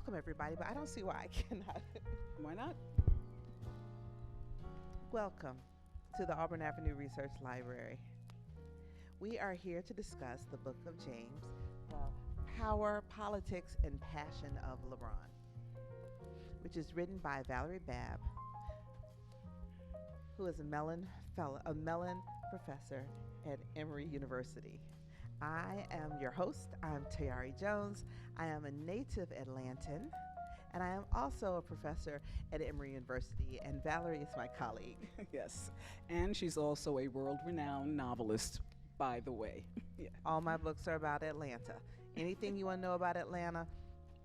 welcome everybody, but I don't see why I cannot. Why not? Welcome to the Auburn Avenue Research Library. We are here to discuss the book of James, The Power, Politics, and Passion of LeBron, which is written by Valerie Babb, who is a Mellon Fellow, a Mellon professor at Emory University. I am your host. I'm Tayari Jones. I am a native Atlantan, and I am also a professor at Emory University, and Valerie is my colleague. Yes, and she's also a world-renowned novelist, by the way. Yeah. All my books are about Atlanta. Anything you want to know about Atlanta,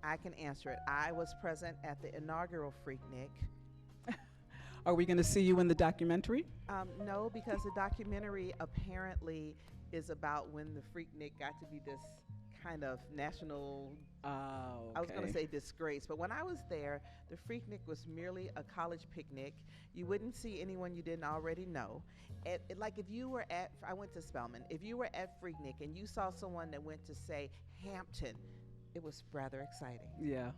I can answer it. I was present at the inaugural Freaknik. Are we going to see you in the documentary? No, because the documentary apparently is about when the Freaknik got to be this kind of national, Okay. I was going to say disgrace, but when I was there, the Freaknik was merely a college picnic. You wouldn't see anyone you didn't already know. Like if you were at, I went to Spelman, if you were at Freaknik and you saw someone that went to, say, Hampton, it was rather exciting. Yeah.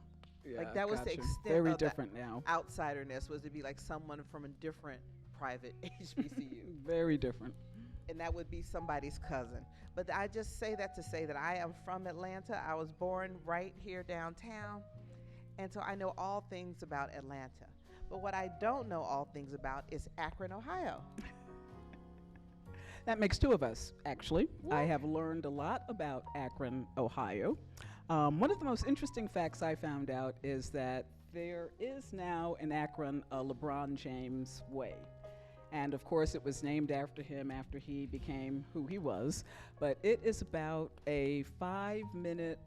Yeah, like that was the extent Very of different now. Outsiderness, was to be like someone from a different private HBCU. Very different. And that would be somebody's cousin. But I just say that to say that I am from Atlanta. I was born right here downtown, and so I know all things about Atlanta. But what I don't know all things about is Akron, Ohio. That makes two of us, actually. What? I have learned a lot about Akron, Ohio. One of the most interesting facts I found out is that there is now in Akron a LeBron James Way. And of course, it was named after him after he became who he was. But it is about a 5-minute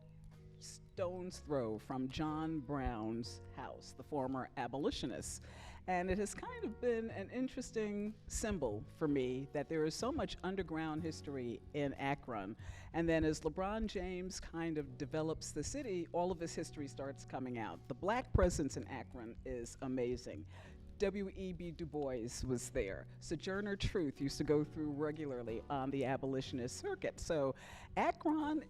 stone's throw from John Brown's house, the former abolitionist. And it has kind of been an interesting symbol for me that there is so much underground history in Akron. And then as LeBron James kind of develops the city, all of his history starts coming out. The black presence in Akron is amazing. W.E.B. Du Bois was there. Sojourner Truth used to go through regularly on the abolitionist circuit. So Akron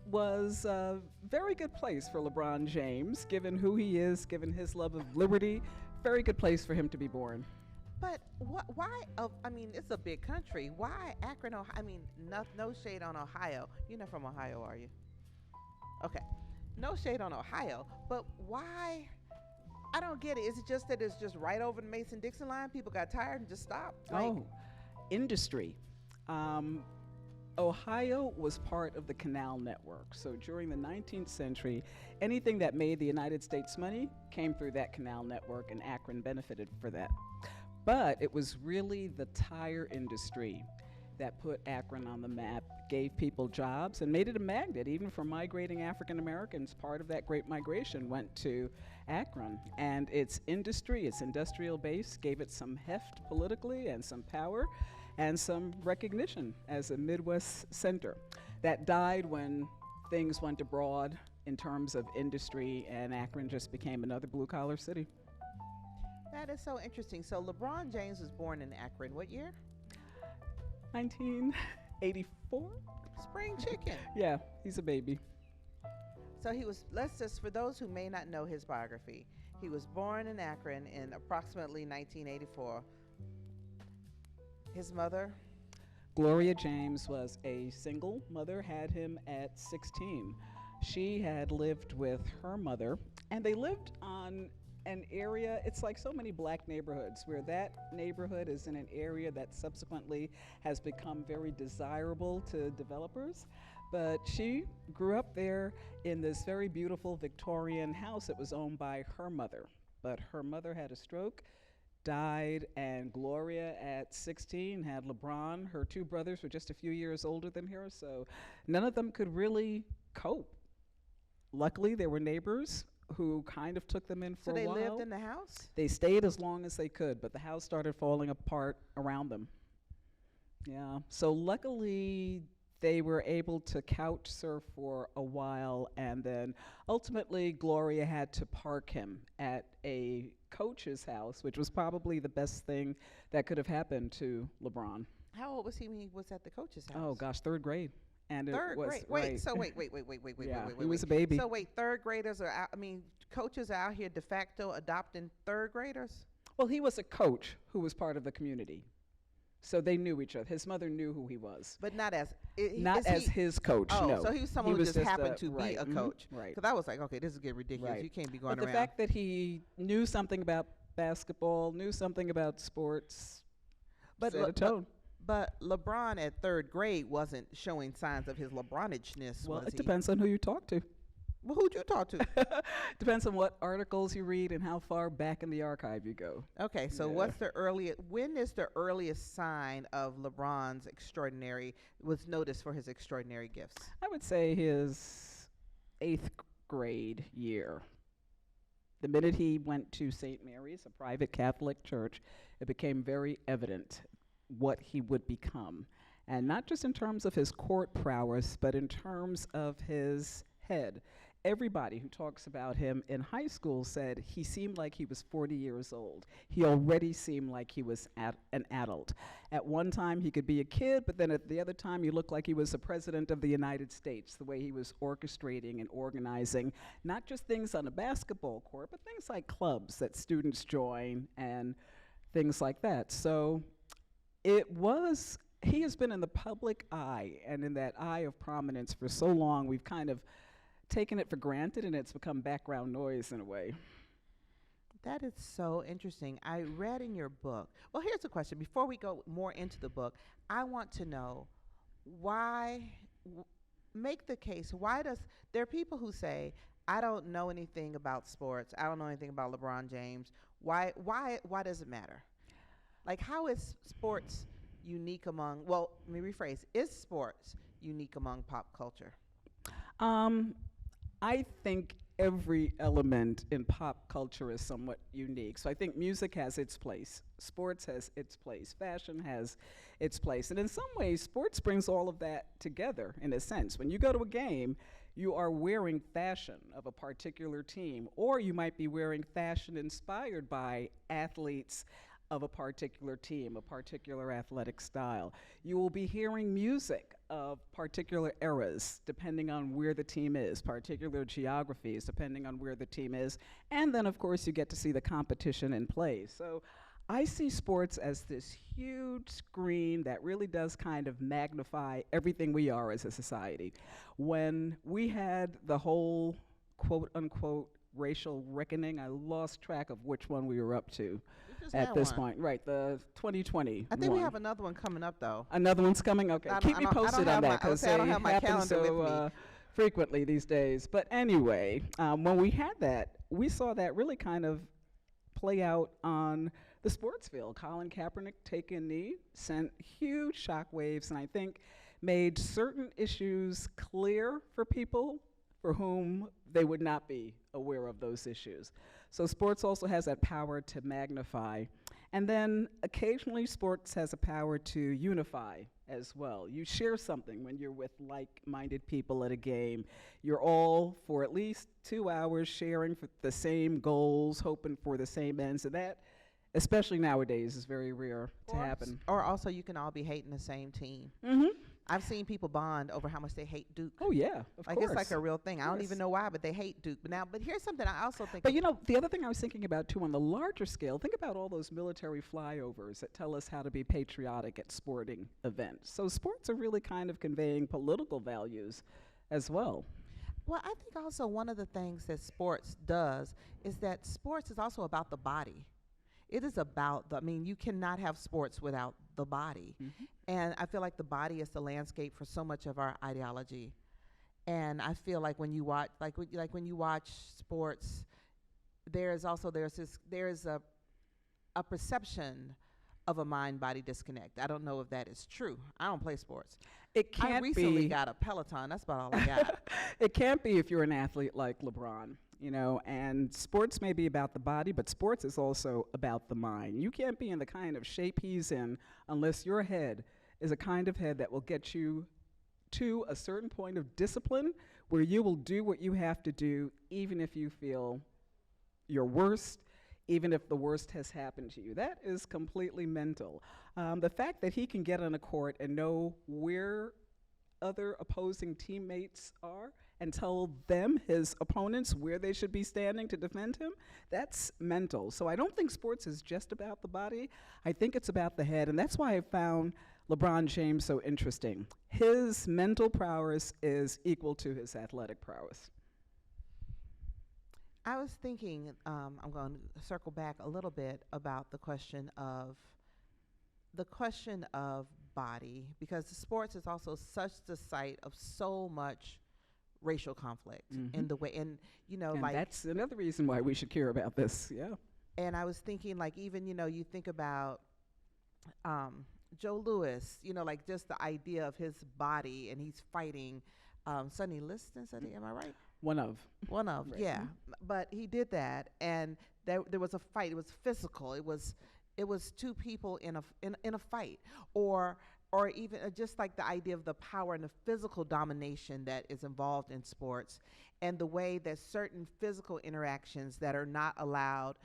was a very good place for LeBron James, given who he is, given his love of liberty. Very good place for him to be born. But why? I mean, it's a big country. Why Akron, Ohio? I mean, no shade on Ohio. You're not from Ohio, are you? Okay. No shade on Ohio, but why? I don't get it. Is it just that it's just right over the Mason-Dixon line? People got tired and just stopped? Industry. Ohio was part of the canal network. So during the 19th century, anything that made the United States money came through that canal network, and Akron benefited for that. But it was really the tire industry that put Akron on the map, gave people jobs, and made it a magnet even for migrating African Americans. Part of that great migration went to Akron, and its industry, its industrial base, gave it some heft politically and some power and some recognition as a Midwest center. That died when things went abroad in terms of industry, and Akron just became another blue-collar city. That is so interesting. So LeBron James was born in Akron. What year? 1984? Spring chicken. Yeah, he's a baby. So he was, let's just, for those who may not know his biography, he was born in Akron in approximately 1984. His mother? Gloria James was a single mother, had him at 16. She had lived with her mother, and they lived on an area, it's like so many black neighborhoods, where that neighborhood is in an area that subsequently has become very desirable to developers. But she grew up there in this very beautiful Victorian house that was owned by her mother. But her mother had a stroke, died, and Gloria at 16 had LeBron. Her two brothers were just a few years older than her, so none of them could really cope. Luckily, there were neighbors who kind of took them in for a while. So they lived in the house? They stayed as long as they could, but the house started falling apart around them. Yeah, so luckily they were able to couch surf for a while, and then ultimately Gloria had to park him at a coach's house, which was probably the best thing that could have happened to LeBron. How old was he when he was at the coach's house? Oh gosh, third grade. And Third grade. Right. So wait. Yeah, he was a baby. So wait, third graders are out, I mean, coaches out here de facto adopting third graders? Well, he was a coach who was part of the community. So they knew each other. His mother knew who he was. But not as Not as his coach, oh, no. so he was someone who just happened to be a coach. Right. Because I was like, okay, this is getting ridiculous. Right. You can't be going But around. the fact that he knew something about basketball, knew something about sports, But set a tone. But LeBron at third grade wasn't showing signs of his LeBronicness, Well, was it he? depends on who you talk to. Well, who'd you talk to? Depends on what articles you read and how far back in the archive you go. Okay, so Yeah. what's the earliest? When is the earliest sign of LeBron's was noticed for his extraordinary gifts? I would say his 8th grade year. The minute he went to St. Mary's, a private Catholic church, it became very evident what he would become. And not just in terms of his court prowess, but in terms of his head. Everybody who talks about him in high school said he seemed like he was 40 years old. He already seemed like he was an adult. At one time, he could be a kid, but then at the other time, he looked like he was the president of the United States, the way he was orchestrating and organizing, not just things on a basketball court, but things like clubs that students join and things like that. So he has been in the public eye and in that eye of prominence for so long, we've kind of taken it for granted and it's become background noise in a way. That is so interesting. I read in your book. Well, here's a question. Before we go more into the book, I want to know make the case. There are people who say, I don't know anything about sports. I don't know anything about LeBron James. Why does it matter? Like, how is sports unique let me rephrase. Is sports unique among pop culture? I think every element in pop culture is somewhat unique. So I think music has its place, sports has its place, fashion has its place. And in some ways, sports brings all of that together in a sense. When you go to a game, you are wearing fashion of a particular team, or you might be wearing fashion inspired by athletes of a particular team, a particular athletic style. You will be hearing music of particular eras, depending on where the team is, particular geographies, depending on where the team is. And then, of course, you get to see the competition in play. So I see sports as this huge screen that really does kind of magnify everything we are as a society. When we had the whole quote-unquote racial reckoning, I lost track of which one we were up to at this point. Right, the 2020 I think we have another one coming up, though. Another one's coming? Okay, keep me posted on that, because I they don't have my happen calendar with so me. frequently these days. But anyway, when we had that, we saw that really kind of play out on the sports field. Colin Kaepernick taking a knee sent huge shockwaves, and I think made certain issues clear for people for whom they would not be aware of those issues. So sports also has that power to magnify. And then occasionally sports has a power to unify as well. You share something when you're with like-minded people at a game. You're all, for at least 2 hours, sharing for the same goals, hoping for the same ends. And that, especially nowadays, is very rare to happen. Or also you can all be hating the same team. Mm-hmm. I've seen people bond over how much they hate Duke. Oh, yeah, of course. It's like a real thing. I don't even know why, but they hate Duke. But here's something I also think. But the other thing I was thinking about too, on the larger scale, think about all those military flyovers that tell us how to be patriotic at sporting events. So sports are really kind of conveying political values as well. Well, I think also one of the things that sports does is that sports is also about the body. It is about you cannot have sports without the body. Mm-hmm. And I feel like the body is the landscape for so much of our ideology. And I feel like when you watch, when you watch sports, there's a perception of a mind-body disconnect. I don't know if that is true. I don't play sports. It can't be. I recently got a Peloton. That's about all I got. It can't be if you're an athlete like LeBron. And sports may be about the body, but sports is also about the mind. You can't be in the kind of shape he's in unless your head is a kind of head that will get you to a certain point of discipline where you will do what you have to do even if you feel your worst, even if the worst has happened to you. That is completely mental. The fact that he can get on a court and know where other opposing teammates are and tell them, his opponents, where they should be standing to defend him, that's mental. So I don't think sports is just about the body. I think it's about the head, and that's why I found LeBron James so interesting. His mental prowess is equal to his athletic prowess. I was thinking, I'm going to circle back a little bit about the question of body, because sports is also such the site of so much racial conflict in the way, and And like that's another reason why we should care about this. Yeah. and I was thinking, like, even you think about Joe Louis, like just the idea of his body, and he's fighting Sonny Liston. Am I right? One of. Right. Yeah. But he did that, and there was a fight. It was physical. It was two people in a fight, or even just like the idea of the power and the physical domination that is involved in sports, and the way that certain physical interactions that are not allowed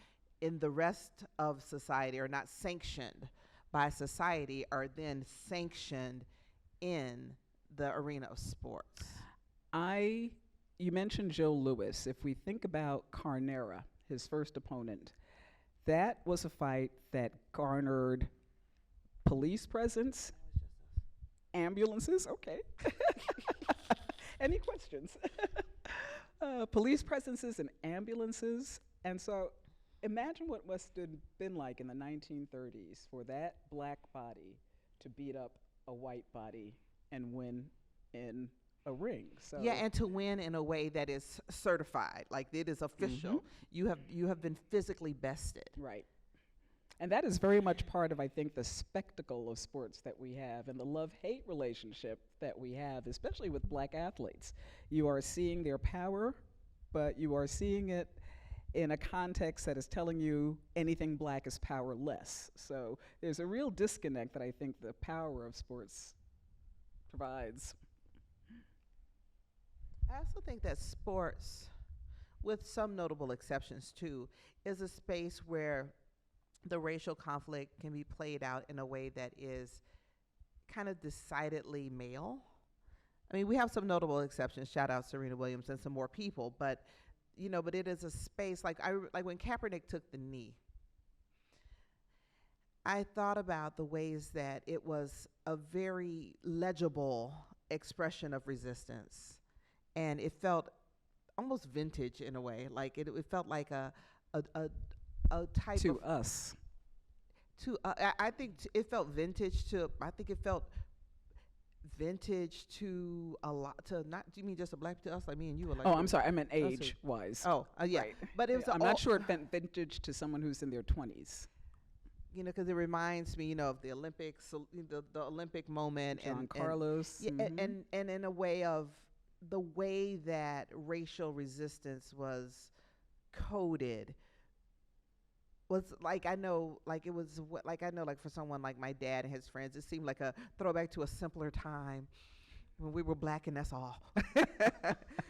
in the rest of society, or not sanctioned by society, are then sanctioned in the arena of sports. You mentioned Joe Louis. If we think about Carnera, his first opponent, that was a fight that garnered police presence, ambulances. Okay. Any questions? Police presences and ambulances. And so imagine what must have been like in the 1930s for that black body to beat up a white body and win in a ring. So yeah, and to win in a way that is certified, like it is official. You have been physically bested. Right. And that is very much part of, I think, the spectacle of sports that we have, and the love-hate relationship that we have, especially with black athletes. You are seeing their power, but you are seeing it in a context that is telling you anything black is powerless. So there's a real disconnect that I think the power of sports provides. I also think that sports, with some notable exceptions too, is a space where the racial conflict can be played out in a way that is kind of decidedly male. I mean, we have some notable exceptions. Shout out Serena Williams and some more people, but it is a space like when Kaepernick took the knee. I thought about the ways that it was a very legible expression of resistance, and it felt almost vintage in a way. Like it felt like a type to of us. I think it felt vintage to. I think it felt vintage to a lot to not. Do you mean just a black to us? Like me and you were like. Oh, I'm sorry. I meant age wise. Oh, yeah. Right. But it was. I'm not sure it meant vintage to someone who's in their 20s. Because it reminds me, of the Olympics, the Olympic moment, John Carlos, and in a way of the way that racial resistance was coded was like, for someone like my dad and his friends, it seemed like a throwback to a simpler time when we were black, and that's all.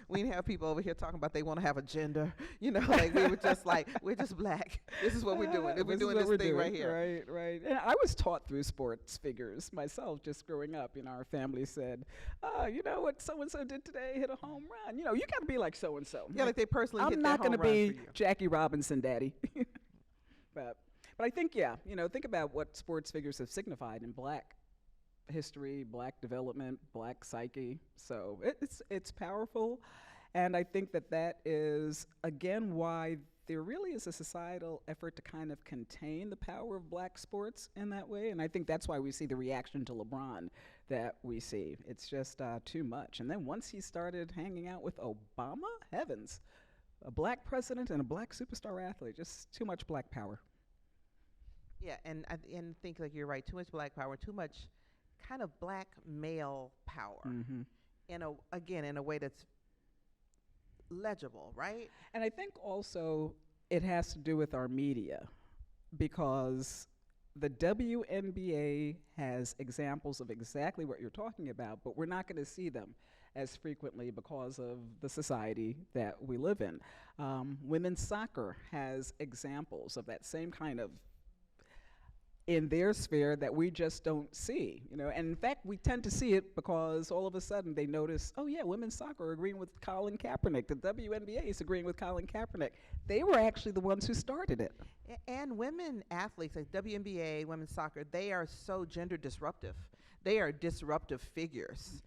We didn't have people over here talking about they want to have a gender, like we were just like, we're just black. This is what we're doing. We're doing this thing right here. Right. And I was taught through sports figures myself, just growing up. Our family said, what so-and-so did today, hit a home run. You got to be like so-and-so. Yeah, like they personally hit I'm that not home going to run be for you. Jackie Robinson, daddy. But I think, think about what sports figures have signified in black history, black development, black psyche. So it's powerful. And I think that is, again, why there really is a societal effort to kind of contain the power of black sports in that way. And I think that's why we see the reaction to LeBron that we see. It's just too much. And then once he started hanging out with Obama, heavens, a black president and a black superstar athlete, just too much black power. Yeah, and think like you're right, too much black power, too much kind of black male power. In a way that's legible, right? And I think also it has to do with our media, because the WNBA has examples of exactly what you're talking about, but we're not going to see them as frequently because of the society that we live in. Women's soccer has examples of that same kind of in their sphere that we just don't see, you know. And in fact, we tend to see it because all of a sudden they notice, oh yeah, women's soccer are agreeing with Colin Kaepernick. The WNBA is agreeing with Colin Kaepernick. They were actually the ones who started it. And women athletes like WNBA, women's soccer, they are so gender disruptive. They are disruptive figures.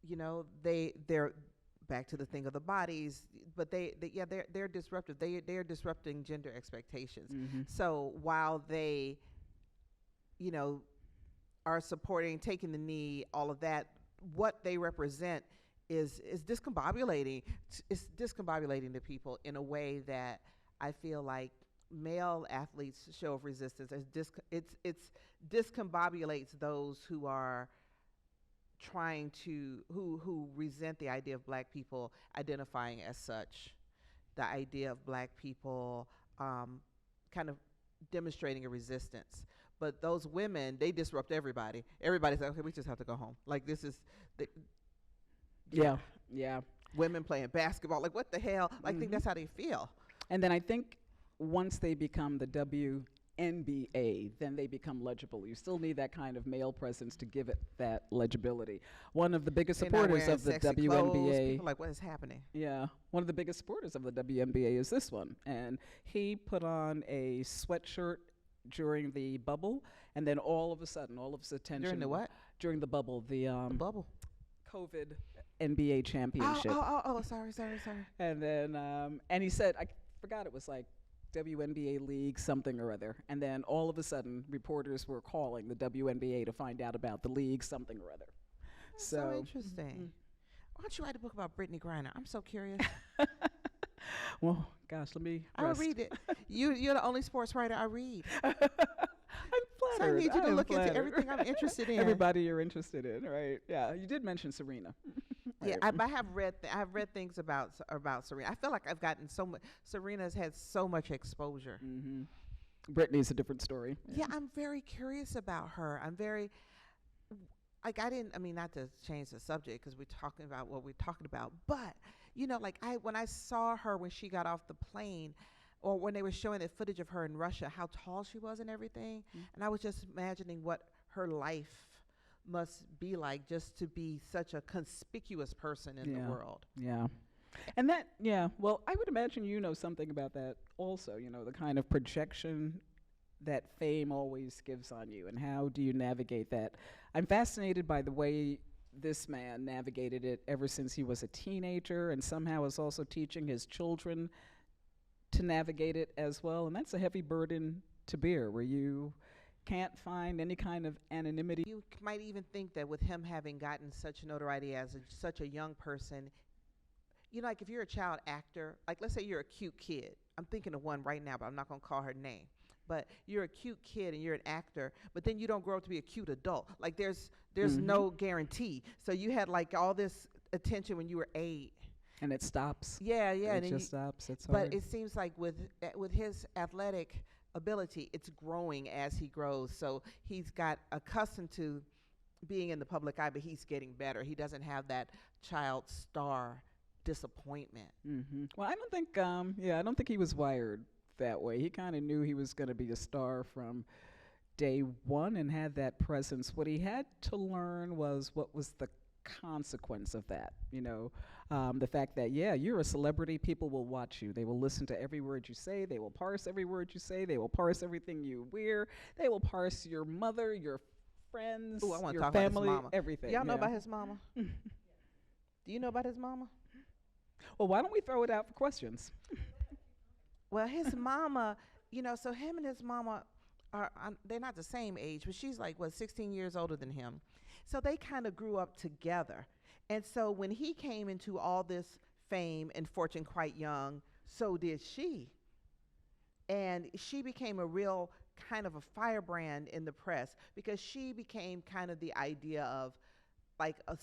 You know, they're back to the thing of the bodies, but they're disruptive. They're disrupting gender expectations. So while they, you know, are supporting, taking the knee, all of that, what they represent is discombobulating. It's discombobulating to people in a way that I feel like male athletes' show of resistance it's discombobulates those who are trying to who resent the idea of black people identifying as such, the idea of black people kind of demonstrating a resistance. But those women, they disrupt everybody. Everybody's like, okay, we just have to go home. Like, this is the Yeah. women playing basketball. Like, what the hell? Like, I think that's how they feel. And then I think once they become the WNBA, then they become legible. You still need that kind of male presence to give it that legibility. One of the biggest supporters of the WNBA. People like, what is happening? Yeah, one of the biggest supporters of the WNBA is this one. And he put on a sweatshirt during the bubble, and then all of his attention. During the what? During the bubble, the bubble. COVID NBA championship. Oh, sorry. And then, and he said, I forgot, it was like WNBA League something or other. And then all of a sudden, reporters were calling the WNBA to find out about the league something or other. That's so interesting. Why don't you write a book about Brittany Griner? I'm so curious. Well, gosh, let me I'll read it. You're the only sports writer I read. I'm flattered. So I need you to look into everything I'm interested in. Everybody you're interested in, right? Yeah, you did mention Serena. Yeah, I have read. I've read things about Serena. I feel like I've gotten so much. Serena's had so much exposure. Brittany's a different story. Yeah, I'm very curious about her. I'm very like I mean, not to change the subject because we're talking about what we're talking about, but you know, like when I saw her when she got off the plane, or when they were showing the footage of her in Russia, how tall she was and everything, and I was just imagining what her life must be like just to be such a conspicuous person in the world. Yeah. And that, well, I would imagine you know something about that also, you know, the kind of projection that fame always gives on you, and how do you navigate that? I'm fascinated by the way this man navigated it ever since he was a teenager, and somehow is also teaching his children to navigate it as well. And that's a heavy burden to bear, where you can't find any kind of anonymity. You might even think that with him having gotten such notoriety as such a young person, you know, like if you're a child actor, like let's say you're a cute kid. I'm thinking of one right now, but I'm not going to call her name. But you're a cute kid and you're an actor, but then you don't grow up to be a cute adult. Like there's no guarantee. So you had like all this attention when you were 8. And it stops. Yeah. It and just stops. It's but hard. it seems like with his athletic ability, it's growing as he grows. So he's got accustomed to being in the public eye, but he's getting better. He doesn't have that child star disappointment. Well, I don't think he was wired that way. He kind of knew he was going to be a star from day one and had that presence. What he had to learn was what was the consequence of that, you know, the fact that, you're a celebrity, people will watch you, they will listen to every word you say, they will parse every word you say, they will parse everything you wear, they will parse your mother, your friends, Ooh, I wanna your talk family, about his mama. everything. Y'all know about his mama? Do you know about his mama? Well, why don't we throw it out for questions? Well, his mama, you know, so him and his mama are, they're not the same age, but she's like, 16 years older than him. So they kind of grew up together. And so when he came into all this fame and fortune quite young, so did she. And she became a real kind of a firebrand in the press because she became kind of the idea of like a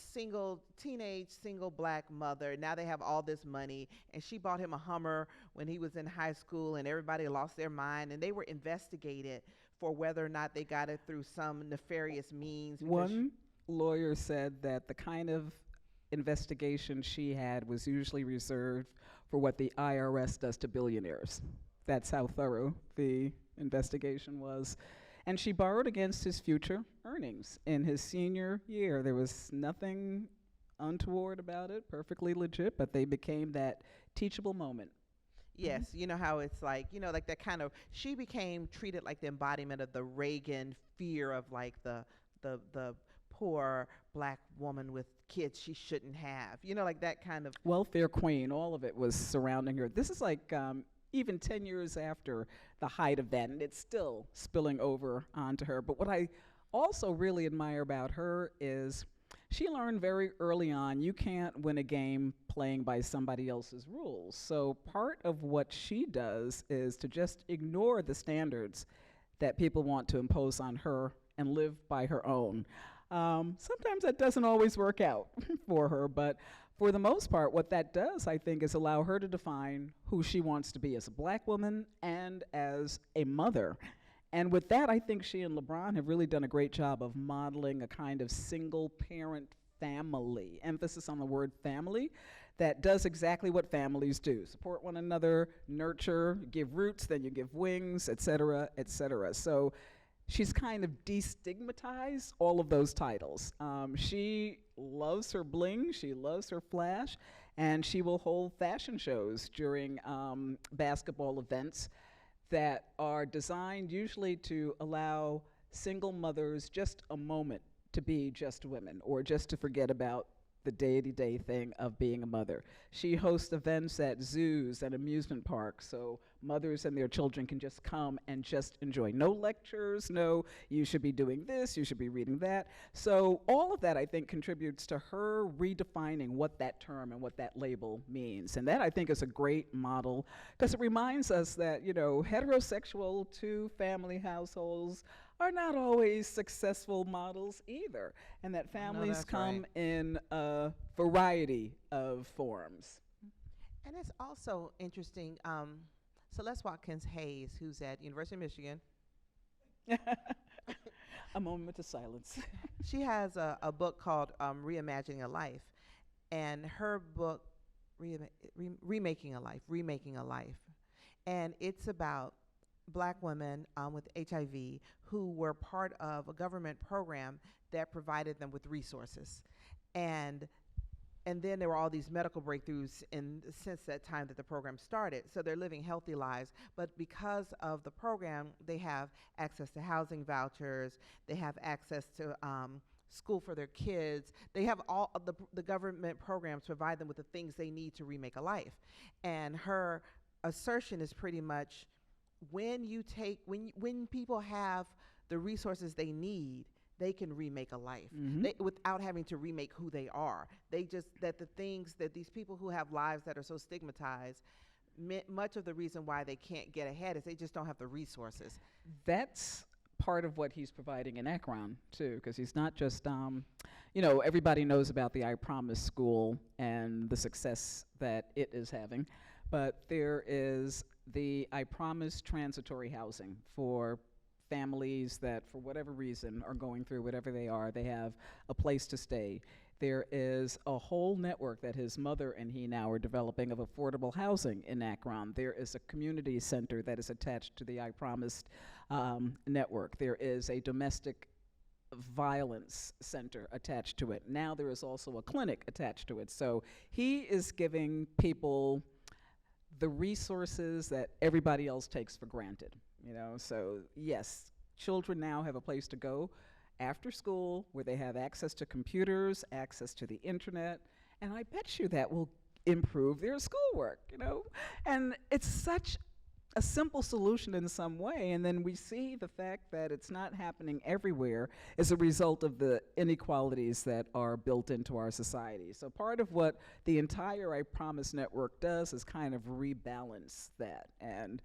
teenage single black mother. Now they have all this money, and she bought him a Hummer when he was in high school, and everybody lost their mind, and they were investigated for whether or not they got it through some nefarious means. One lawyer said that the kind of investigation she had was usually reserved for what the IRS does to billionaires. That's how thorough the investigation was. And she borrowed against his future earnings. In his senior year, there was nothing untoward about it, perfectly legit, but they became that teachable moment. Yes, you know how it's like, like that kind of, she became treated like the embodiment of the Reagan fear of like the poor black woman with kids she shouldn't have, like that kind of. Welfare queen, all of it was surrounding her. This is like even 10 years after the height of that, and it's still spilling over onto her. But what I also really admire about her is she learned very early on you can't win a game playing by somebody else's rules. So part of what she does is to just ignore the standards that people want to impose on her and live by her own. Sometimes that doesn't always work out for her, but for the most part, what that does, I think, is allow her to define who she wants to be as a black woman and as a mother. And with that, I think she and LeBron have really done a great job of modeling a kind of single parent family, emphasis on the word family, that does exactly what families do: support one another, nurture, give roots, then you give wings, et cetera, et cetera. So she's kind of destigmatized all of those titles. She loves her bling, she loves her flash, and she will hold fashion shows during basketball events that are designed usually to allow single mothers just a moment to be just women, or just to forget about the day-to-day thing of being a mother. She hosts events at zoos and amusement parks, so mothers and their children can just come and just enjoy. No lectures, no, you should be doing this, you should be reading that. So all of that, I think, contributes to her redefining what that term and what that label means. And that, I think, is a great model, because it reminds us that, heterosexual two-family households are not always successful models either, and that families come in a variety of forms. And it's also interesting. Celeste Watkins Hayes, who's at University of Michigan. A moment of silence. She has a book called Reimagining a Life, and her book, Remaking a Life, and it's about black women with HIV who were part of a government program that provided them with resources. And then there were all these medical breakthroughs since that time that the program started. So they're living healthy lives, but because of the program, they have access to housing vouchers, they have access to school for their kids. They have all of the government programs provide them with the things they need to remake a life. And her assertion is pretty much, when people have the resources they need, they can remake a life without having to remake who they are. That the things that these people who have lives that are so stigmatized, much of the reason why they can't get ahead is they just don't have the resources. That's part of what he's providing in Akron too, because he's not just, everybody knows about the I Promise school and the success that it is having, but there is the I Promise transitory housing for families that, for whatever reason, are going through whatever they are. They have a place to stay. There is a whole network that his mother and he now are developing of affordable housing in Akron. There is a community center that is attached to the I Promised network. There is a domestic violence center attached to it. Now there is also a clinic attached to it. So he is giving people the resources that everybody else takes for granted. So yes, children now have a place to go after school where they have access to computers, access to the internet, and I bet you that will improve their schoolwork, And it's such a simple solution in some way, and then we see the fact that it's not happening everywhere as a result of the inequalities that are built into our society. So part of what the entire I Promise network does is kind of rebalance that and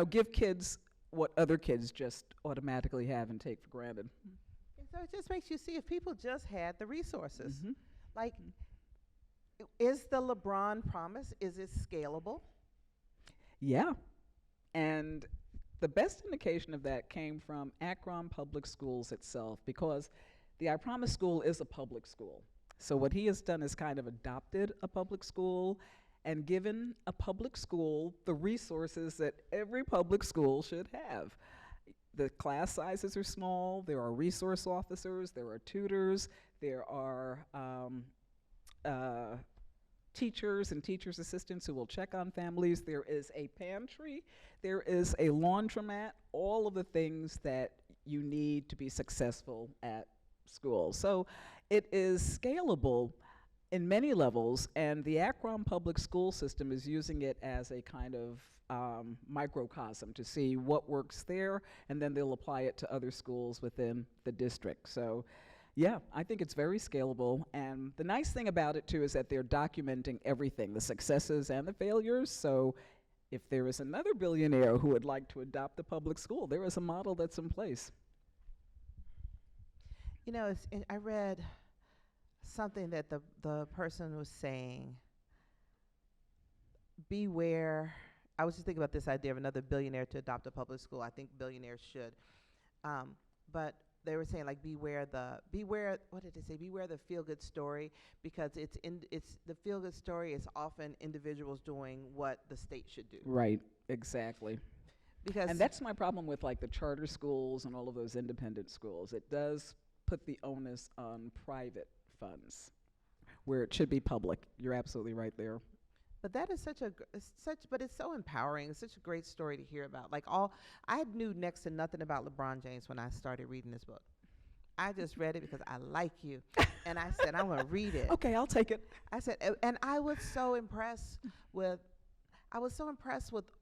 give kids what other kids just automatically have and take for granted. And so it just makes you see, if people just had the resources. Like, is the LeBron Promise, is it scalable? Yeah, and the best indication of that came from Akron Public Schools itself, because the I Promise school is a public school. So what he has done is kind of adopted a public school and given a public school the resources that every public school should have. the class sizes are small. There are resource officers. There are tutors. There are teachers and teachers' assistants who will check on families. There is a pantry. There is a laundromat. All of the things that you need to be successful at school. So it is scalable in many levels, and the Akron public school system is using it as a kind of microcosm to see what works there, and then they'll apply it to other schools within the district. So yeah, I think it's very scalable, and the nice thing about it too is that they're documenting everything, the successes and the failures. So if there is another billionaire who would like to adopt the public school, there is a model that's in place. You know, I read something that the person was saying, beware. I was just thinking about this idea of another billionaire to adopt a public school. I think billionaires should. But they were saying, like, beware, what did they say? Beware the feel-good story, because the feel-good story is often individuals doing what the state should do. Right, exactly. And that's my problem with, like, the charter schools and all of those independent schools. It does put the onus on private funds where it should be public. You're absolutely right there. But that is but it's so empowering. It's such a great story to hear about. Like, I knew next to nothing about LeBron James when I started reading this book. I just read it because I like you. And I said, I'm going to read it. Okay, I'll take it. I said, and I was so impressed with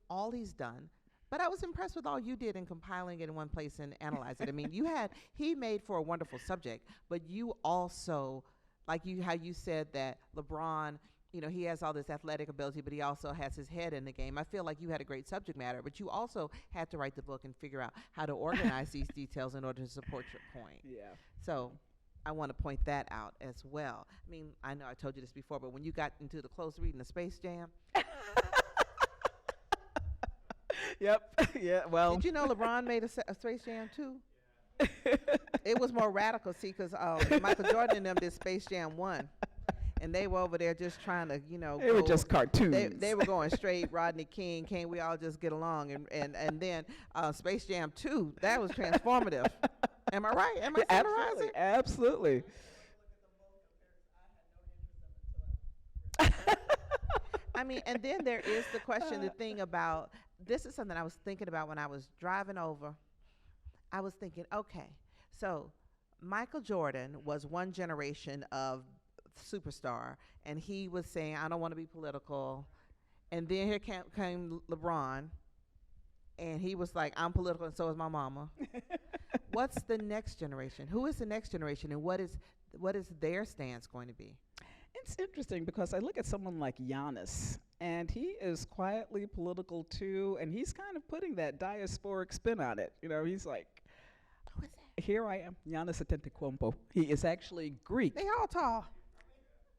all he's done. But I was impressed with all you did in compiling it in one place and analyze it. I mean, he made for a wonderful subject, but you also, like how you said that LeBron, you know, he has all this athletic ability, but he also has his head in the game. I feel like you had a great subject matter, but you also had to write the book and figure out how to organize these details in order to support your point. Yeah. So I want to point that out as well. I mean, I know I told you this before, but when you got into the close reading of Space Jam. Yep. Yeah. Well. Did you know LeBron made a Space Jam too? It was more radical, see, because Michael Jordan and them did Space Jam 1. And they were over there just trying to, you know. They were just cartoons. They were going straight Rodney King, can't we all just get along? And then Space Jam 2, that was transformative. Am I right? Am I summarizing? Absolutely. I mean, and then there is the question, the thing about, this is something I was thinking about when I was driving over. I was thinking, okay, so Michael Jordan was one generation of superstar, and he was saying, I don't want to be political. And then here came LeBron, and he was like, I'm political, and so is my mama. What's the next generation? Who is the next generation, and what is their stance going to be? It's interesting because I look at someone like Giannis, and he is quietly political too, and he's kind of putting that diasporic spin on it. You know, he's like, who is that? Here I am, Giannis Antetokounmpo. He is actually Greek. They all tall.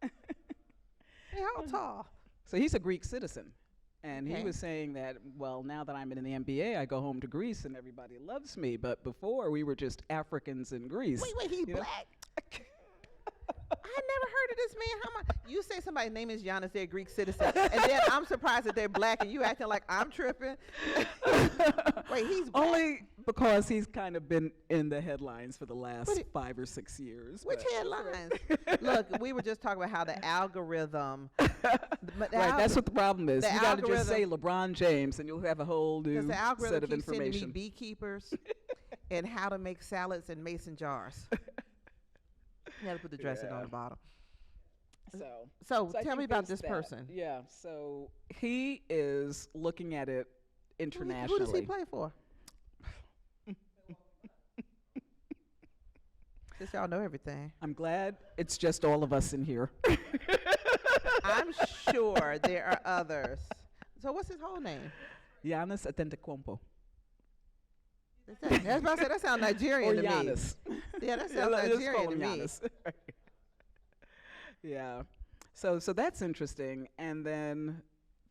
They all tall. So he's a Greek citizen. And Okay. he was saying that, well, now that I'm in the NBA, I go home to Greece and everybody loves me. But before, we were just Africans in Greece. Wait, he's black? I never heard of this man. You say somebody's name is Giannis, they're a Greek citizen, and then I'm surprised that they're black, and you acting like I'm tripping. Wait, he's black? Only because he's kind of been in the headlines for the last 5 or 6 years. Which headlines? Look, we were just talking about how the algorithm. Right, that's what the problem is. You got to just say algorithm- LeBron James, and you'll have a whole new Because the set algorithm of keeps sending me information. beekeepers and how to make salads in mason jars. You got to put the dressing on the bottom. So I tell me think about there's this person. Yeah, so he is looking at it internationally. Who does he play for? Since y'all know everything. I'm glad it's just all of us in here. I'm sure there are others. So what's his whole name? Giannis Antetokounmpo. That's what I said. That sounds Nigerian Or to Giannis. me. Yeah, that Yeah, sounds let's call Nigerian to him me. Giannis. Yeah. So that's interesting. And then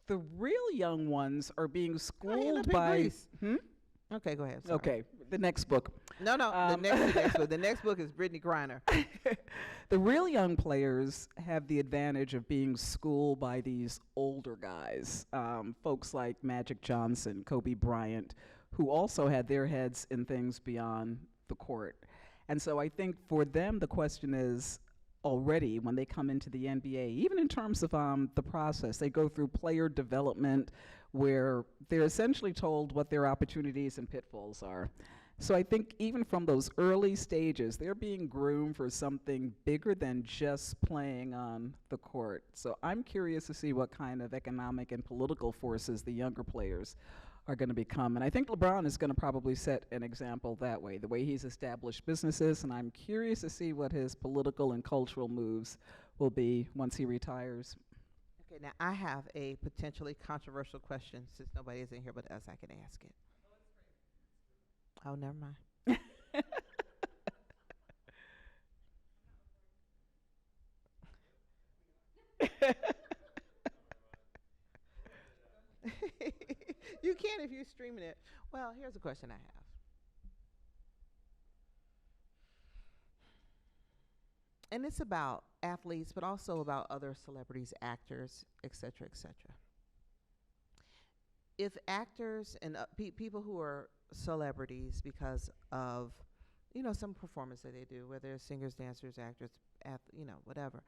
the real young ones are being he schooled lived in by. Greece. Okay, go ahead. Sorry. Okay, the next book. No, the next book. The next book is Brittany Griner. The real young players have the advantage of being schooled by these older guys, folks like Magic Johnson, Kobe Bryant, who also had their heads in things beyond the court. And so I think for them, the question is already when they come into the NBA, even in terms of the process, they go through player development where they're essentially told what their opportunities and pitfalls are. So I think even from those early stages, they're being groomed for something bigger than just playing on the court. So I'm curious to see what kind of economic and political forces the younger players are going to become. And I think LeBron is going to probably set an example that way, the way he's established businesses. And I'm curious to see what his political and cultural moves will be once he retires. Okay, now I have a potentially controversial question since nobody is in here but us. I can ask it. Oh, never mind. You can if you're streaming it. Well, here's a question I have. And it's about athletes, but also about other celebrities, actors, etc., etc. If actors and people who are celebrities because of, some performance that they do, whether it's singers, dancers, actors, whatever,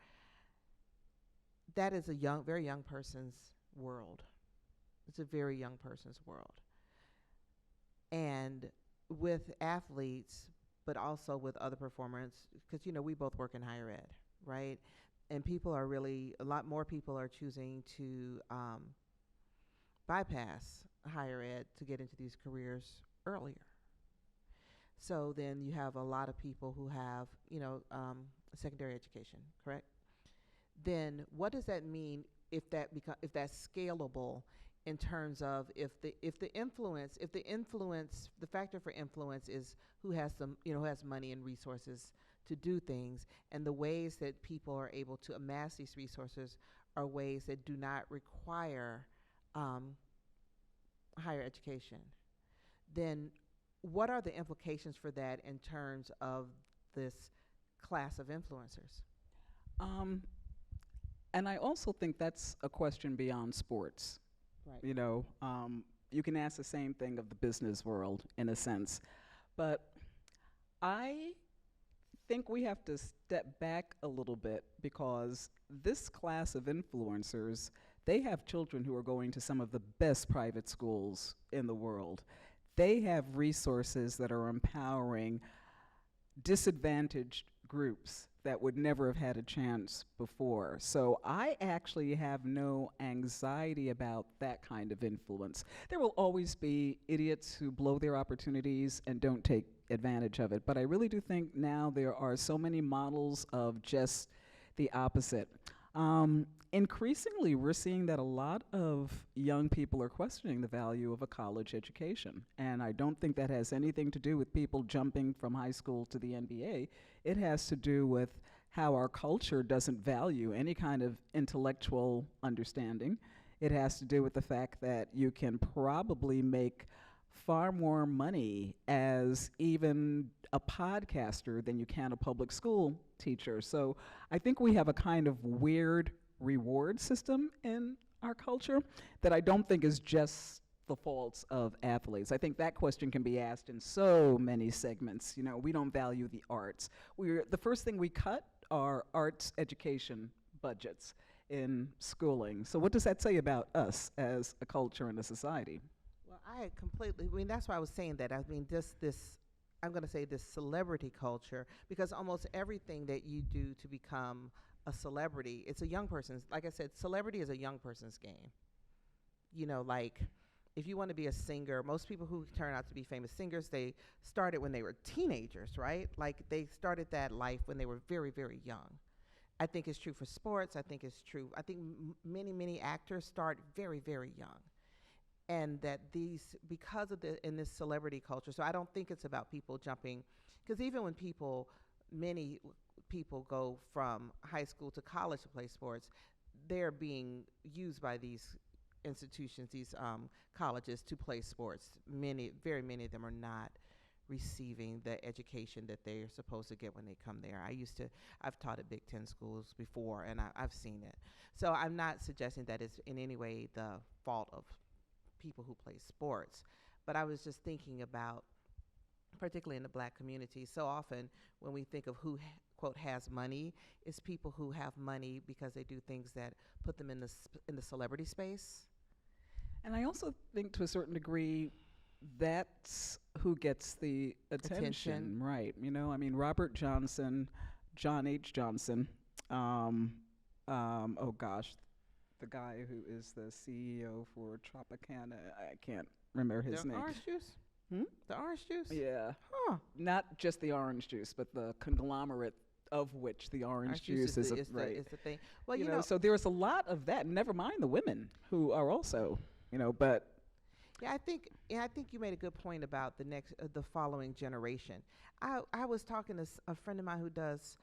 that is a very young person's world. It's a very young person's world. And with athletes, but also with other performers, because, we both work in higher ed, right? And a lot more people are choosing to bypass higher ed to get into these careers earlier. So then you have a lot of people who have, secondary education, correct? Then what does that mean if that's scalable in terms of if the factor for influence is who has who has money and resources to do things, and the ways that people are able to amass these resources are ways that do not require higher education, then what are the implications for that in terms of this class of influencers? And I also think that's a question beyond sports. Right. You can ask the same thing of the business world in a sense. But I think we have to step back a little bit because this class of influencers, they have children who are going to some of the best private schools in the world. They have resources that are empowering disadvantaged groups that would never have had a chance before. So I actually have no anxiety about that kind of influence. There will always be idiots who blow their opportunities and don't take advantage of it. But I really do think now there are so many models of just the opposite. Increasingly, we're seeing that a lot of young people are questioning the value of a college education. And I don't think that has anything to do with people jumping from high school to the NBA. It has to do with how our culture doesn't value any kind of intellectual understanding. It has to do with the fact that you can probably make far more money as even a podcaster than you can a public school teacher. So I think we have a kind of weird reward system in our culture that I don't think is just the faults of athletes. I think that question can be asked in so many segments. We don't value the arts. The first thing we cut are arts education budgets in schooling. So what does that say about us as a culture and a society? Well, that's why I was saying that. I'm going to say this celebrity culture, because almost everything that you do to become a celebrity, it's a young person's, like I said, celebrity is a young person's game. Like if you want to be a singer, most people who turn out to be famous singers, they started when they were teenagers, right? Like they started that life when they were very, very young. I think it's true for sports. I think many, many actors start very, very young. And that because of in this celebrity culture, so I don't think it's about people jumping, because even when many people go from high school to college to play sports, they're being used by these institutions, these colleges to play sports. Very many of them are not receiving the education that they're supposed to get when they come there. I've taught at Big Ten schools before, and I've seen it. So I'm not suggesting that it's in any way the fault of people who play sports, But I was just thinking about, particularly in the black community, so often when we think of who quote has money, it's people who have money because they do things that put them in in the celebrity space. And I also think to a certain degree that's who gets the Attention. attention, right? You know, I mean, Robert Johnson, John H. Johnson, um, oh gosh, the guy who is the CEO for Tropicana, I can't remember his The name. orange juice? Hmm? The orange juice? Yeah, Huh. not just the orange juice, but the conglomerate of which the orange Orange juice juice is, is right. the thing. Well, You you know, know, so there's a lot of that. Never mind the women who are also, you know, but yeah, I think you made a good point about the following generation. I was talking to a friend of mine who does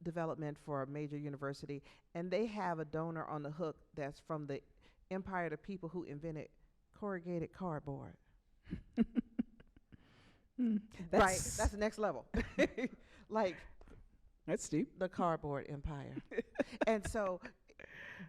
development for a major university, and they have a donor on the hook that's from the empire of the people who invented corrugated cardboard. mm, Right, that's the next level. Like that's deep. the cardboard empire. And so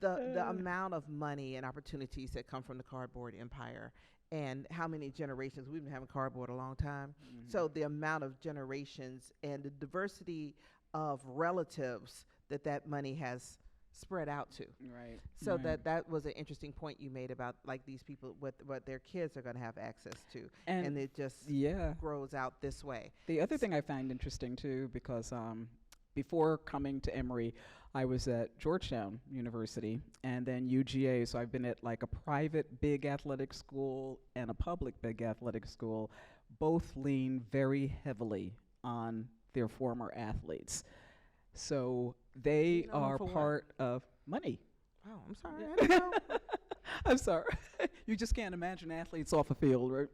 the amount of money and opportunities that come from the cardboard empire, and how many generations we've been having cardboard a long time. So the amount of generations and the diversity of relatives that money has spread out to. Right. So right. that was an interesting point you made about like these people, what their kids are going to have access to, And and it just yeah, grows out this way. the other thing I find interesting too, because before coming to Emory, I was at Georgetown University and then UGA. So I've been at like a private big athletic school and a public big athletic school. Both lean very heavily on their former athletes. So they Lean on 'em are for what? part of money. Oh, I'm sorry. Yeah. I didn't know. I'm sorry. You just can't imagine athletes off a field, right?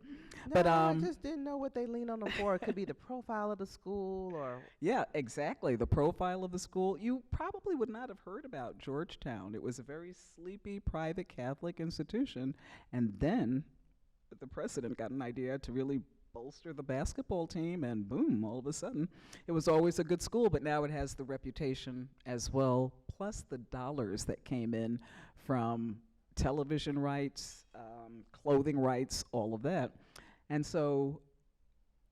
No, But I just didn't know what they lean on them for. It could be the profile of the school, or yeah, exactly. The profile of the school. You probably would not have heard about Georgetown. It was a very sleepy private Catholic institution. And then the president got an idea to really bolster the basketball team, and boom, all of a sudden, it was always a good school, but now it has the reputation as well, plus the dollars that came in from television rights, clothing rights, all of that. And so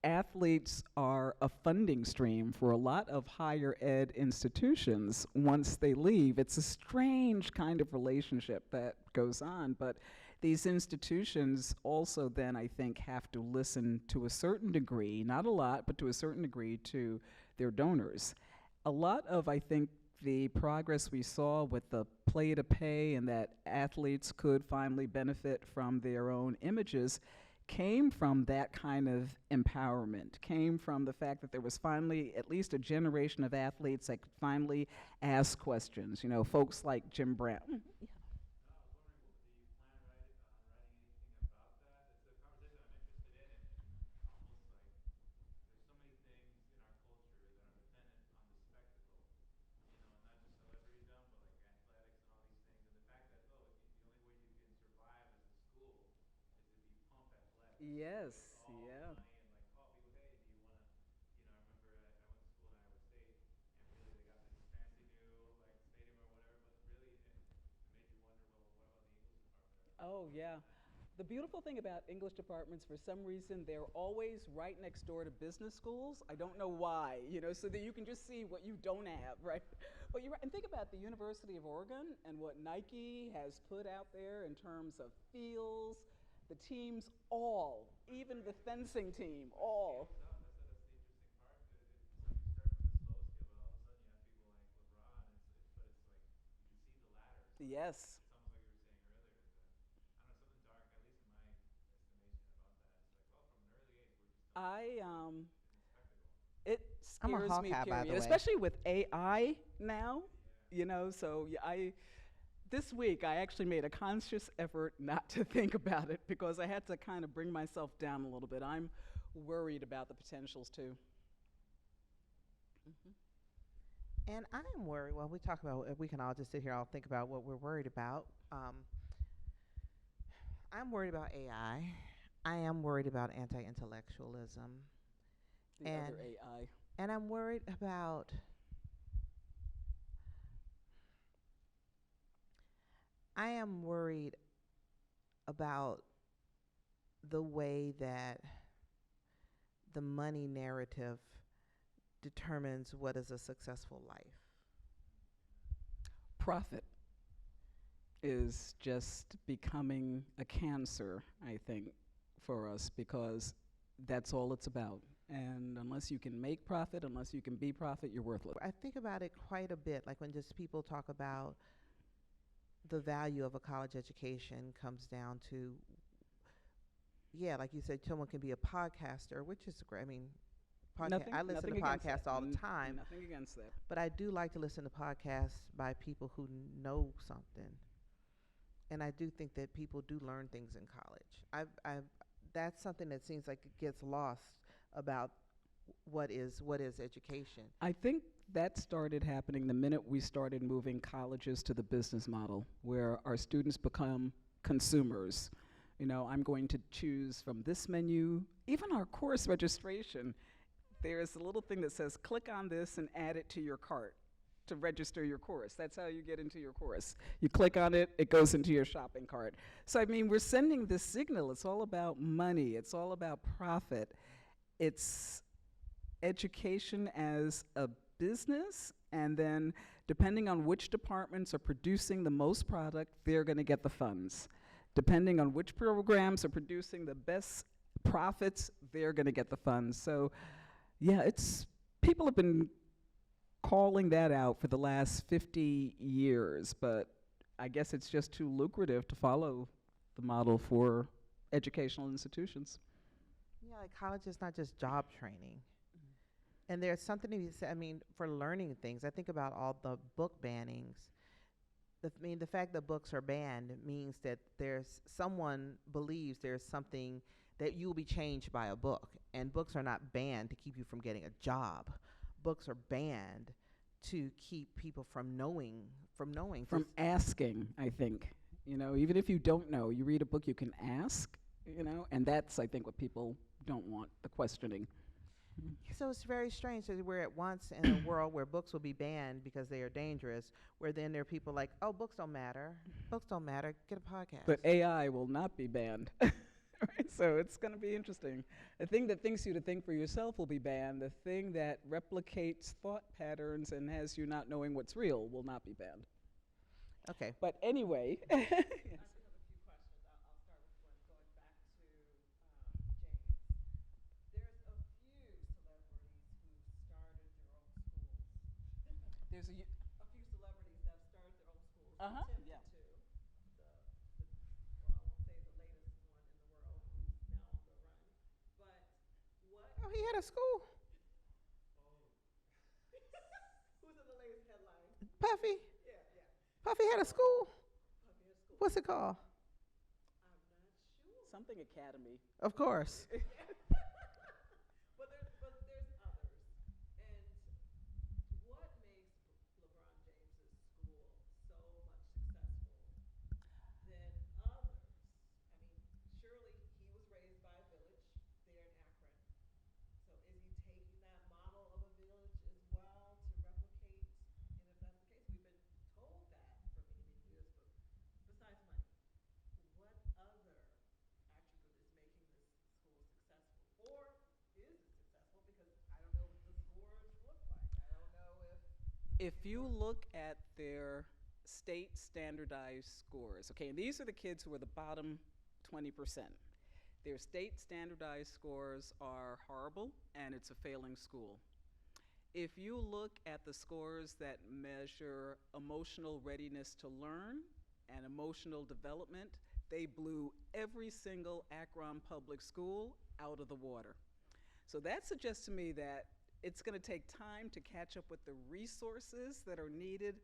athletes are a funding stream for a lot of higher ed institutions once they leave. It's a strange kind of relationship that goes on, but these institutions also then, I think, have to listen to a certain degree, not a lot, but to a certain degree to their donors. A lot of, I think, the progress we saw with the play to pay and that athletes could finally benefit from their own images came from that kind of empowerment, came from the fact that there was finally at least a generation of athletes that could finally ask questions. You know, folks like Jim Brown. Yes, yeah. Oh, yeah. The beautiful thing about English departments, for some reason, they're always right next door to business schools. I don't know why, you know, so that you can just see what you don't have, right? But you're right. And think about the University of Oregon and what Nike has put out there in terms of fields, the teams, all, even the fencing team, all. Yes. I it I'm a scares me, Hawkeye, by the period, way. especially with AI now, you know, so I this week I actually made a conscious effort not to think about it because I had to kind of bring myself down a little bit. I'm worried about the potentials too. Hmm. And I am worried. Well, we talk about. We can all just sit here, all think about what we're worried about. I'm worried about AI. I am worried about anti-intellectualism, The and other AI. and I'm worried about. I am worried about the way that the money narrative determines what is a successful life. Profit is just becoming a cancer, I think, for us, because that's all it's about. And unless you can make profit, unless you can be profit, you're worthless. I think about it quite a bit, like when just people talk about the value of a college education comes down to, yeah, like you said, someone can be a podcaster, which is great. I mean, I listen to podcasts all the time. Nothing against that. But I do like to listen to podcasts by people who know something. And I do think that people do learn things in college. That's something that seems like it gets lost about what is education. I think that started happening the minute we started moving colleges to the business model, where our students become consumers. You know, I'm going to choose from this menu. Even our course registration, there's a little thing that says, click on this and add it to your cart to register your course. That's how you get into your course. You click on it, it goes into your shopping cart. So, I mean, we're sending this signal. It's all about money. It's all about profit. It's education as a business, and then depending on which departments are producing the most product, they're going to get the funds. Depending on which programs are producing the best profits, they're going to get the funds. So, yeah, people have been calling that out for the last 50 years, but I guess it's just too lucrative to follow the model for educational institutions. Yeah, like college is not just job training. And there's something to be said, I mean, for learning things. I think about all the book bannings. The fact that books are banned means that someone believes there's something that you will be changed by a book. And books are not banned to keep you from getting a job. Books are banned to keep people from knowing. From asking, I think. You know, even if you don't know, you read a book, you can ask, you know, and that's, I think, what people don't want, the questioning. So it's very strange that we're at once in a world where books will be banned because they are dangerous, where then there are people like, oh, books don't matter. Books don't matter. Get a podcast. But AI will not be banned. Right? So it's going to be interesting. The thing that thinks you to think for yourself will be banned. The thing that replicates thought patterns and has you not knowing what's real will not be banned. Okay. But anyway. Yes. I do have a few questions. I'll start with one going back to James. There's a few celebrities who started their own schools. There's a few celebrities that have started their own schools. Uh-huh. Yeah. Well, I won't say the latest one in the world who's now on the run. But what? Oh, he had a school. Who's in the latest headline? Puffy. Yeah. Puffy had a school. Puffy had a school. What's it called? I'm not sure. Something Academy. Of course. But there's others. And what makes LeBron James's school so much successful than others? I mean, surely he was raised by a village there in Akron. So is he taking that model of a village as well to replicate? And if that's the case, we've been told that for many, many years. But besides money, what other attribute is making this school successful? Or is it successful? Because I don't know what the scores look like. I don't know if If you look at their state standardized scores, okay, and these are the kids who are the bottom 20%. Their state standardized scores are horrible, and it's a failing school. If you look at the scores that measure emotional readiness to learn and emotional development, they blew every single Akron public school out of the water. So that suggests to me that it's going to take time to catch up with the resources that are needed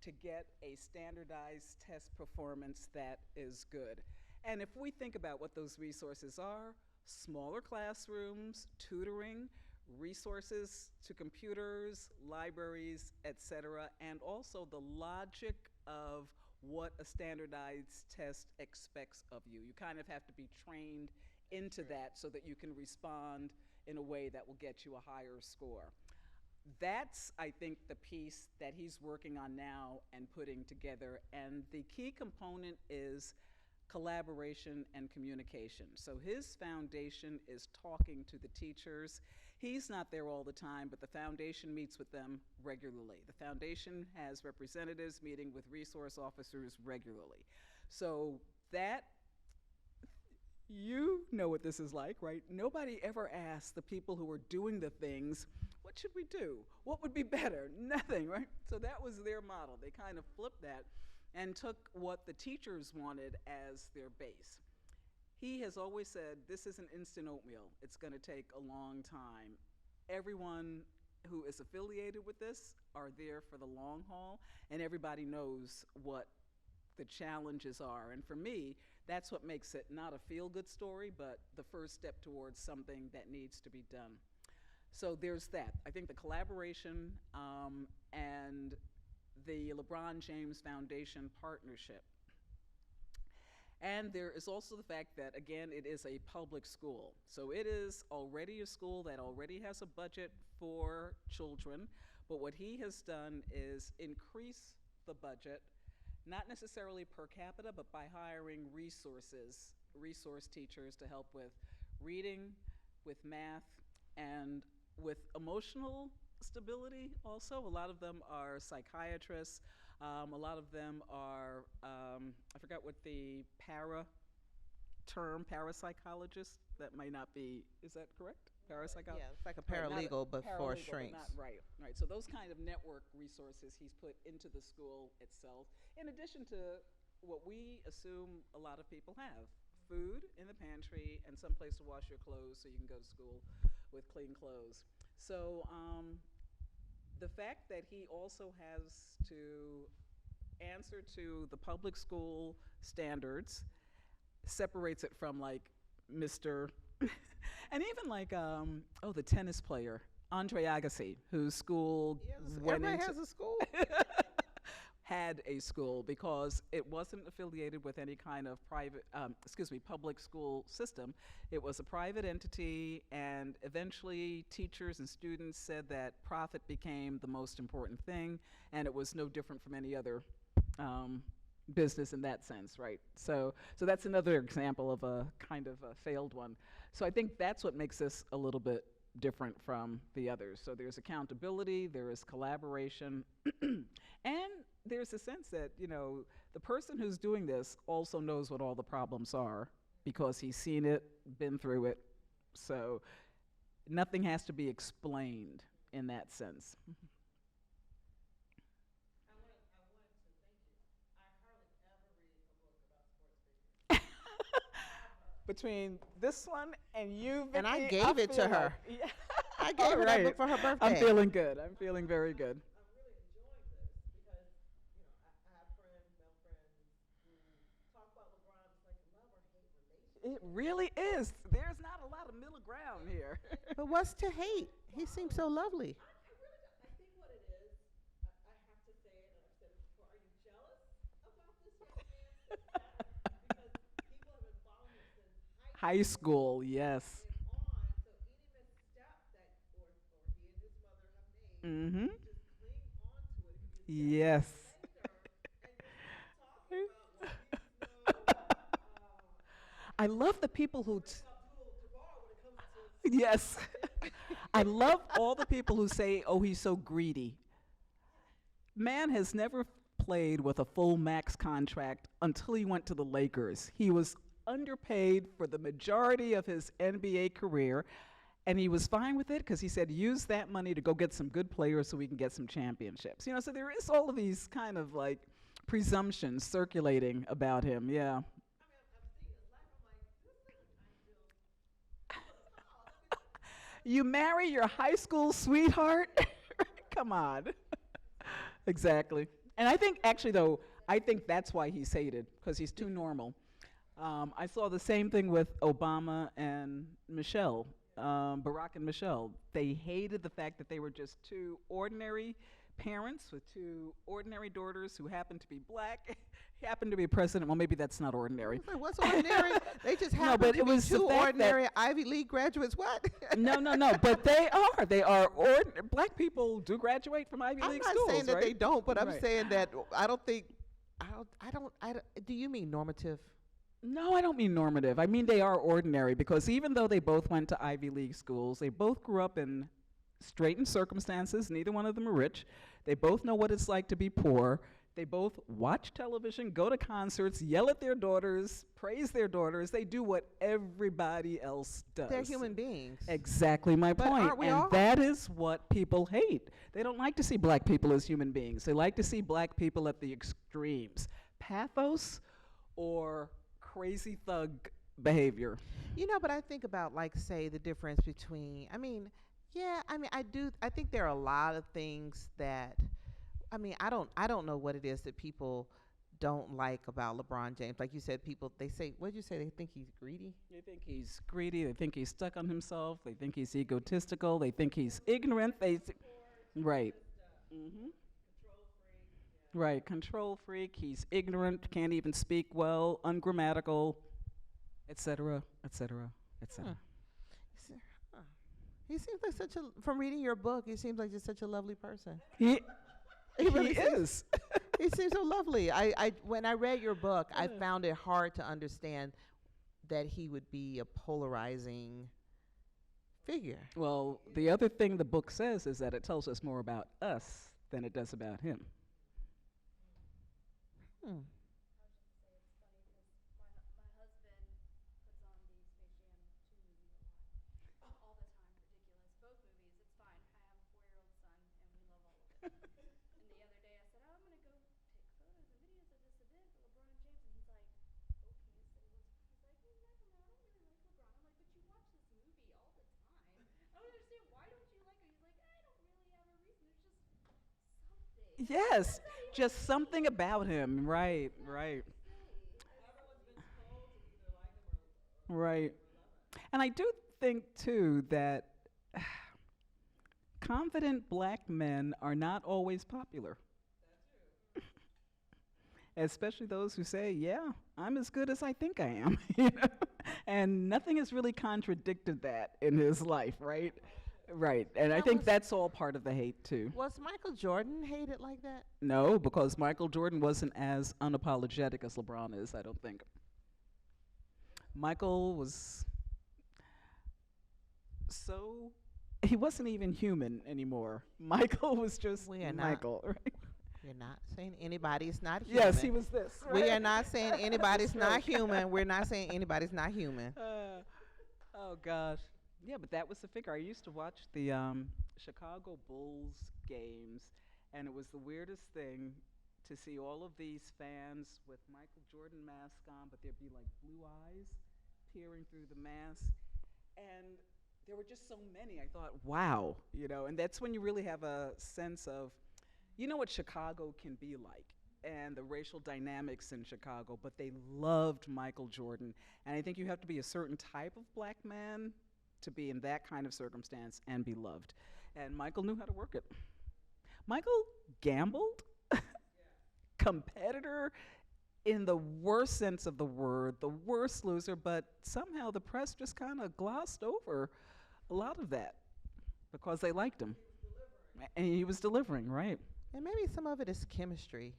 to get a standardized test performance that is good. And if we think about what those resources are, smaller classrooms, tutoring, resources to computers, libraries, et cetera, and also the logic of what a standardized test expects of you. You kind of have to be trained into that so that you can respond in a way that will get you a higher score. That's, I think, the piece that he's working on now and putting together. And the key component is collaboration, and communication. So his foundation is talking to the teachers. He's not there all the time, but the foundation meets with them regularly. The foundation has representatives meeting with resource officers regularly. So that, you know what this is like, right? Nobody ever asks the people who are doing the things, what should we do? What would be better? Nothing, right? So that was their model. They kind of flipped that and took what the teachers wanted as their base. He has always said, this isn't instant oatmeal. It's going to take a long time. Everyone who is affiliated with this are there for the long haul, and everybody knows what the challenges are. And for me, that's what makes it not a feel-good story, but the first step towards something that needs to be done. So there's that. I think the collaboration and the LeBron James Foundation partnership. And there is also the fact that, again, it is a public school. So it is already a school that already has a budget for children, but what he has done is increase the budget, not necessarily per capita, but by hiring resource teachers to help with reading, with math, and with emotional stability also. A lot of them are psychiatrists. A lot of them are, I forgot what the parapsychologist, that might not be, is that correct? Parapsychologist? Yeah, it's like a paralegal, but for paralegal, shrinks. But not, right. So those kind of network resources he's put into the school itself, in addition to what we assume a lot of people have: food in the pantry and some place to wash your clothes so you can go to school with clean clothes. So the fact that he also has to answer to the public school standards separates it from like Mr. and even like, the tennis player, Andre Agassi, whose school Everybody has a school. had a school because it wasn't affiliated with any kind of public school system. It was a private entity, and eventually teachers and students said that profit became the most important thing, and it was no different from any other business in that sense, right? So that's another example of a kind of a failed one. So I think that's what makes this a little bit different from the others. So there's accountability, there is collaboration, and there's a sense that, the person who's doing this also knows what all the problems are because he's seen it, been through it. So nothing has to be explained in that sense. I wanted to thank you. I hardly ever read a book about sports figures. Between this one and you, And I Vicky, gave it to feel her. like- yeah. I gave her that book for her birthday. I'm feeling good. I'm feeling very good. I'm really enjoying this because, I have friends, male friends, who talk about LeBron as like a love or hate relationship. It really is. There's not a lot of middle ground here. But what's to hate? He seems so lovely. I really don't. I think what it is, I have to say it, and I've said it before, are you jealous about this young man? Because people have been following him since High school, yes. and on, so any misstep that or he and his mother have made, Mm-hmm. just cling on to it. It could be a Yes. and you're talking about I love the people who. Abdul-Jabbar when it comes to Yes. I love all the people who say, oh, he's so greedy. Man has never played with a full max contract until he went to the Lakers. He was underpaid for the majority of his NBA career, and he was fine with it because he said, use that money to go get some good players so we can get some championships. So there is all of these kind of like presumptions circulating about him. Yeah. I'm seeing his life. I'm like, this isn't ideal. You marry your high school sweetheart? Come on. Exactly. And I think, actually, though, I think that's why he's hated, because he's too normal. I saw the same thing with Obama and Michelle, Barack and Michelle. They hated the fact that they were just two ordinary parents with two ordinary daughters who happened to be black, happened to be president. Well, maybe that's not ordinary. Like, what's ordinary? They just No, happen but to it be was the two fact that- ordinary Ivy League graduates. What? No, but they are black people do graduate from Ivy I'm League not schools, saying that right? they don't, but I'm Right. saying that I don't. Do you mean normative? No, I don't mean normative. I mean they are ordinary because even though they both went to Ivy League schools, they both grew up in straitened circumstances. Neither one of them are rich. They both know what it's like to be poor. They both watch television, go to concerts, yell at their daughters, praise their daughters. They do what everybody else does. They're human beings. Exactly my But point. aren't we And all? that is what people hate. They don't like to see black people as human beings. They like to see black people at the extremes. Pathos or crazy thug behavior. But I think about, like, say, the difference between, yeah, I think there are a lot of things that, I don't know what it is that people don't like about LeBron James. Like you said, people, they say, what did you say? They think he's greedy? They think he's greedy. They think he's stuck on himself. They think he's egotistical. They think he's ignorant. Right. hmm Right. Control freak. He's ignorant. Can't even speak well. Ungrammatical, etc., etc., etc. S- huh. He seems like from reading your book, he seems like just such a lovely person. He He really he seems- is. He seems so lovely. When I read your book, I found it hard to understand that he would be a polarizing figure. Well, the other thing the book says is that it tells us more about us than it does about him. Hmm. Yes, just something about him. Right, right, right. And I do think, too, that confident black men are not always popular. Especially those who say, yeah, I'm as good as I think I am. And nothing has really contradicted that in his life, right? Right. And I That think was- that's all part of the hate, too. Was Michael Jordan hated like that? No, because Michael Jordan wasn't as unapologetic as LeBron is, I don't think. Michael was so, he wasn't even human anymore. Michael was just We are not. Michael, right? We're not saying anybody's not human. Yes, he was this. We right? are not saying anybody's not human. We're not saying anybody's not human. Oh gosh, yeah, but that was the figure. I used to watch the Chicago Bulls games, and it was the weirdest thing to see all of these fans with Michael Jordan mask on, but there'd be like blue eyes peering through the mask, and there were just so many. I thought, wow, and that's when you really have a sense of, what Chicago can be like and the racial dynamics in Chicago, but they loved Michael Jordan. And I think you have to be a certain type of black man to be in that kind of circumstance and be loved. And Michael knew how to work it. Michael gambled, competitor in the worst sense of the word, the worst loser, but somehow the press just kind of glossed over a lot of that because they liked him. And he was delivering, right? And maybe some of it is chemistry.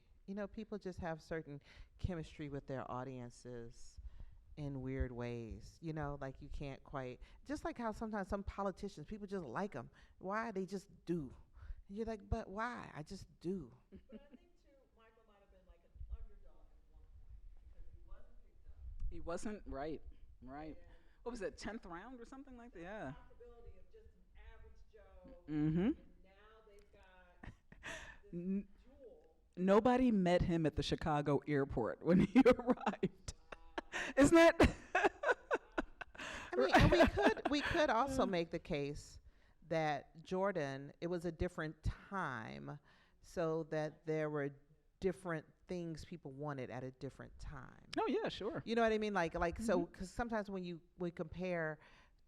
People just have certain chemistry with their audiences in weird ways. Like you can't quite, just like how sometimes some politicians, people just like them. Why? They just do. And you're like, but why? I just do. But I think too, Michael might have been like an underdog at one point because he wasn't picked up. He wasn't, right, right. What was it, 10th round or something like that? Yeah. Possibility of just an average Joe. Mm-hmm. And now they've got this N- jewel. Nobody met him at the Chicago airport when he arrived. Isn't that? And we could also make the case that Jordan, it was a different time, so that there were different things people wanted at a different time. Oh yeah, sure. You know what I mean? So, Mhm. because sometimes when we compare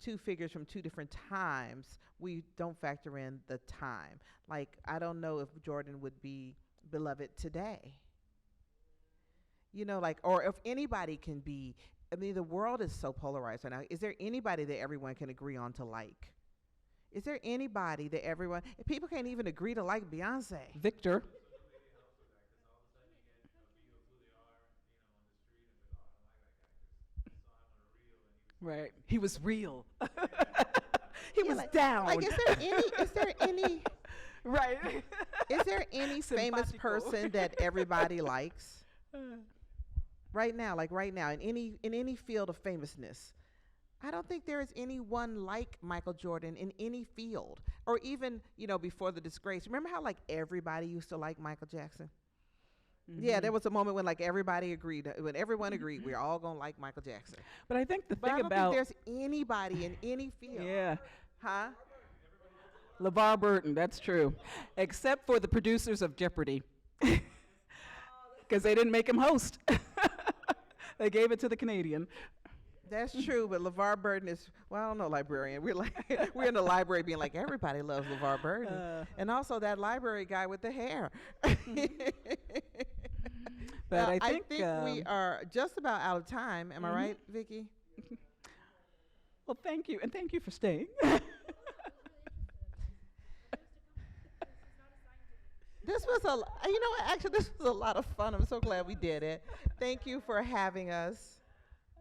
two figures from two different times, we don't factor in the time. Like, I don't know if Jordan would be beloved today. Or if anybody can be. The world is so polarized right now. Is there anybody that everyone can agree on to like? Is there anybody that everyone? If people can't even agree to like Beyonce. Victor. Right. He was real. He Yeah, was like, down. Like, Right. is there any famous Simpatico. person that everybody likes right now? Like right now, in any field of famousness, I don't think there is anyone like Michael Jordan in any field, or even before the disgrace. Remember how like everybody used to like Michael Jackson? Yeah, there was a moment when like everybody agreed, when everyone agreed, we're all gonna like Michael Jackson. But I think the But I thing don't about think there's anybody in any field. yeah, Huh? LeVar Burton, that's true, except for the producers of Jeopardy, because they didn't make him host. They gave it to the Canadian. That's true, but LeVar Burton is, well, I don't know, librarian. We're like, we're in the library being like, everybody loves LeVar Burton. And also that library guy with the hair. But Well, I think, we are just about out of time. Am I right, Vicki? well, thank you, and thank you for staying. This was actually, this was a lot of fun. I'm so glad we did it. Thank you for having us.